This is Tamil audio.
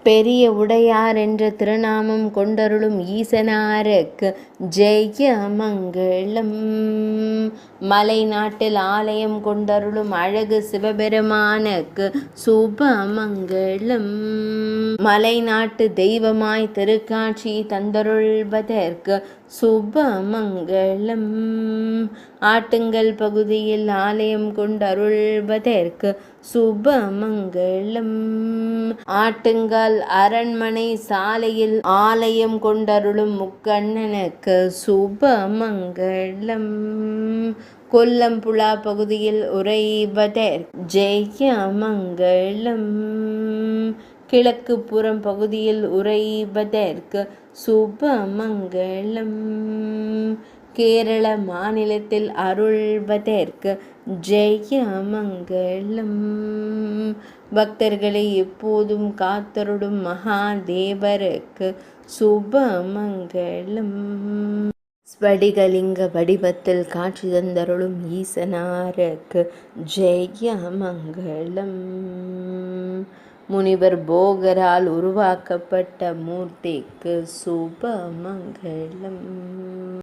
பெரிய உடையார் என்ற திருநாமம் கொண்டருளும் ஈசனாருக்கு ஜெய மங்களம். மலை நாட்டில் ஆலயம் கொண்டருளும் அழகு சிவபெருமானுக்கு சுபமங்களம். மலை நாட்டு தெய்வமாய் திருக்காட்சி தந்தருள்வதற்கு சுபமங்களம். ஆட்டுங்கல் பகுதியில் ஆலயம் கொண்டருள்வதற்கு சுபமங்களம். ஆட்டுங்கால் அரண்மனை சாலையில் ஆலயம் கொண்டருளும் முக்கண்ணனுக்கு சுபமங்களம். கொல்லம்புழா பகுதியில் உறைவதற்கு ஜெயமங்களம். கிழக்கு புறம் பகுதியில் உறைவதற்கு சுபமங்களம். கேரள மாநிலத்தில் அருள்வதற்கு ஜெயமங்களம். பக்தர்களை எப்போதும் காத்தருடும் மகாதேவருக்கு சுபமங்களம். ஸ்படிகலிங்க வடிவத்தில் காட்சி தந்தருளும் ஈசனாருக்கு ஜெயமங்களம். முனிவர் போகரால் உருவாக்கப்பட்ட மூர்த்திக்கு சுபமங்களம்.